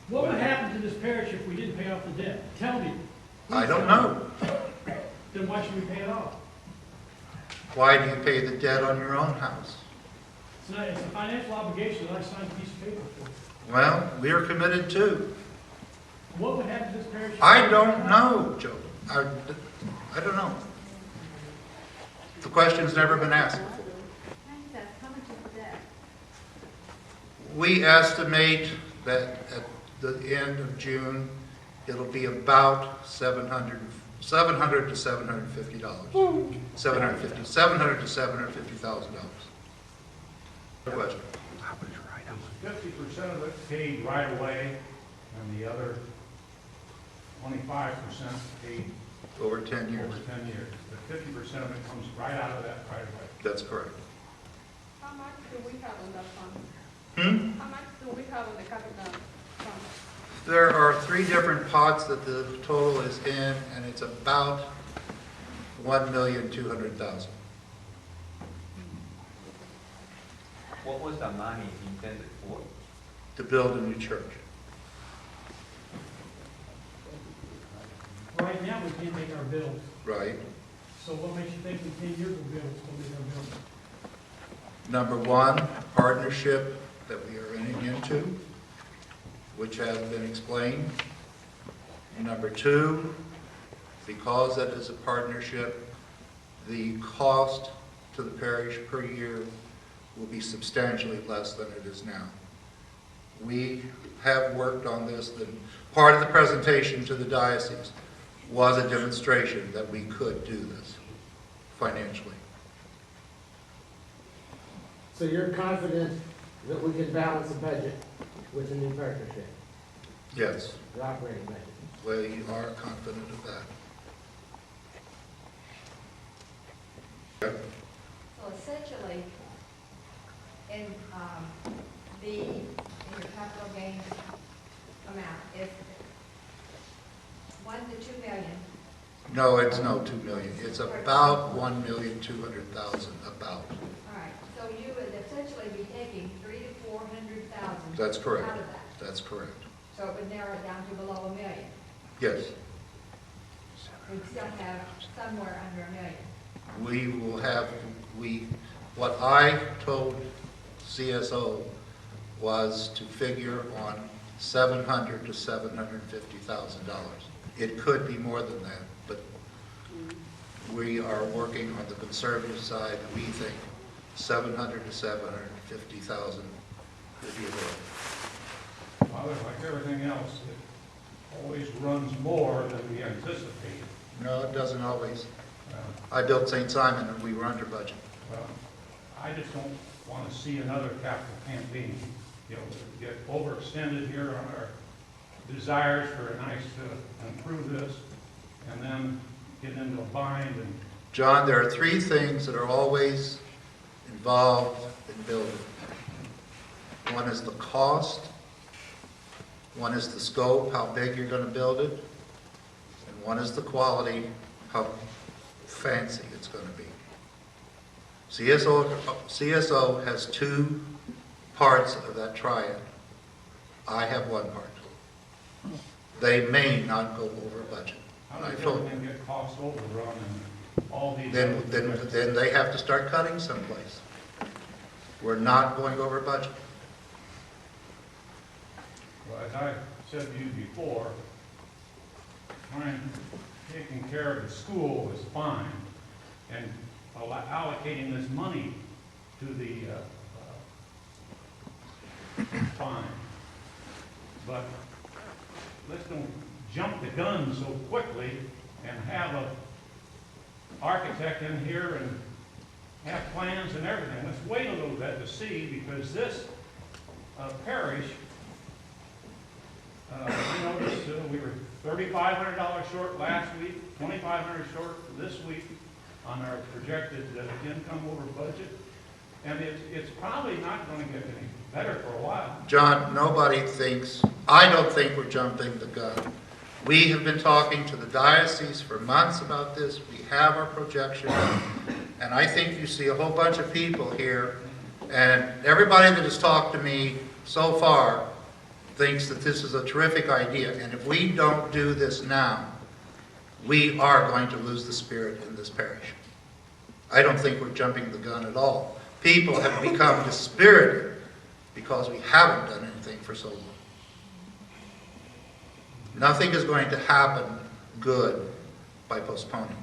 What would happen to this parish if we didn't pay off the debt? Tell me. I don't know. Then why should we pay it off? Why do you pay the debt on your own house? It's a financial obligation that I signed a piece of paper for. Well, we are committed too. What would happen to this parish? I don't know, Joe. I don't know. The question's never been asked before. How much is the debt? We estimate that at the end of June, it'll be about $700 to $750. $700 to $750,000. Good question. 50% of it paid right away, and the other 25% paid Over 10 years. over 10 years. But 50% of it comes right out of that right away. That's correct. How much do we have on that fund? How much do we have on the capital fund? There are 3 different pots that the total is in, and it's about $1,200,000. What was the money intended for? To build a new church. Right now, we can't make our bills. Right. So what makes you think in 10 years we'll be able to make our bills? Number 1, partnership that we are entering into, which has been explained. Number 2, because that is a partnership, the cost to the parish per year will be substantially less than it is now. We have worked on this. Part of the presentation to the diocese was a demonstration that we could do this financially. So you're confident that we can balance a budget with a new partnership, Yes, the operating budget? we are confident of that. Yep. So essentially, in your capital gains amount, if 1 to 2 million, No, it's no 2 million. It's about 1,200,000, about. all right, so you would essentially be taking 300,000 to 400,000 That's correct. out of that. That's correct. So it would narrow it down to below $1 million. Yes, We'd still have somewhere under $1 million. we will have, what I told CSO was to figure on $700,000 to $750,000. It could be more than that, but we are working on the conservative side. We think $700,000 to $750,000 would be available. Father, like everything else, it always runs more than we anticipated. No, it doesn't always. Well, I built St. Simon and we were under budget. well, I just don't want to see another capital campaign, get overextended here on our desires for a nice to improve this, and then get into a bind and John, there are 3 things that are always involved in building. One is the cost, one is the scope, how big you're going to build it, and one is the quality, how fancy it's going to be. CSO has 2 parts of that triad. I have 1 part. They may not go over budget. how I does told everything get cost overrun and all these. Then they have to start cutting someplace. We're not going over budget. Well, as I said to you before, taking care of the school is fine, and allocating this money to the, fine. But let's don't jump the gun so quickly and have a architect in here and have plans and everything. Let's wait a little bit to see, because this parish, I noticed we were $3,500 short last week, $2,500 short this week on our projected income over budget. And it's probably not going to get any better for a while. John, I don't think we're jumping the gun. We have been talking to the diocese for months about this. We have our projection. And I think you see a whole bunch of people here, and everybody that has talked to me so far thinks that this is a terrific idea, and if we don't do this now, we are going to lose the spirit in this parish. I don't think we're jumping the gun at all. People have become dispirited because we haven't done anything for so long. Nothing is going to happen good by postponing.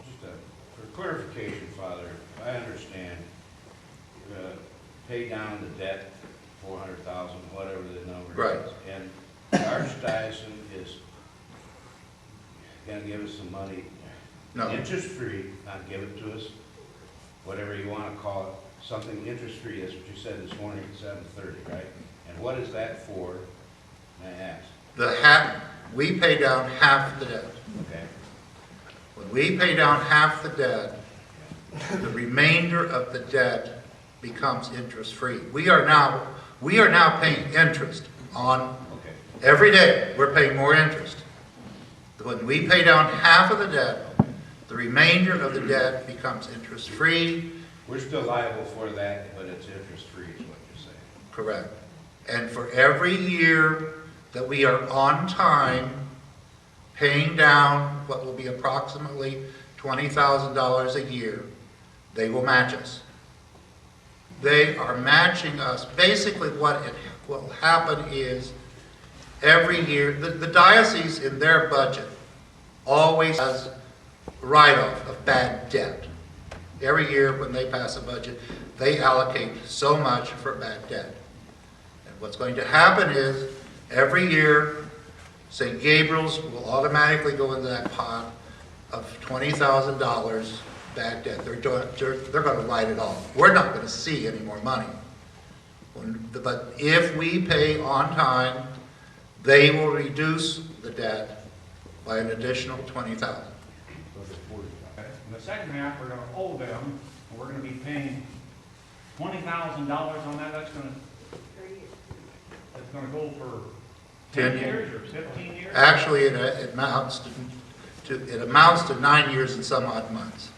Just for clarification, Father, I understand, pay down the debt, 400,000, whatever the number Right. is. And the Archdiocese is gonna give us some money, No. interest-free, not give it to us, whatever you wanna call it, something interest-free, that's what you said this morning at 7:30, right? And what is that for, may I ask? We pay down half the debt. Okay, When we pay down half the debt, the remainder of the debt becomes interest-free. We are now paying interest on, okay. every day, we're paying more interest. When we pay down half of the debt, the remainder of the debt becomes interest-free. We're still liable for that, but it's interest-free is what you're saying. Correct. And for every year that we are on time paying down what will be approximately $20,000 a year, they will match us. They are matching us. Basically what will happen is every year, the diocese in their budget always has write-off of bad debt. Every year when they pass a budget, they allocate so much for bad debt. And what's going to happen is every year, St. Gabriel's will automatically go into that pot of $20,000 bad debt. They're going to write it off. We're not going to see any more money. But if we pay on time, they will reduce the debt by an additional $20,000. Okay. And the second half, we're gonna owe them, and we're gonna be paying $20,000 on that, that's gonna go for 10 10 years or 15 years? Actually, it amounts to 9 years and some odd months.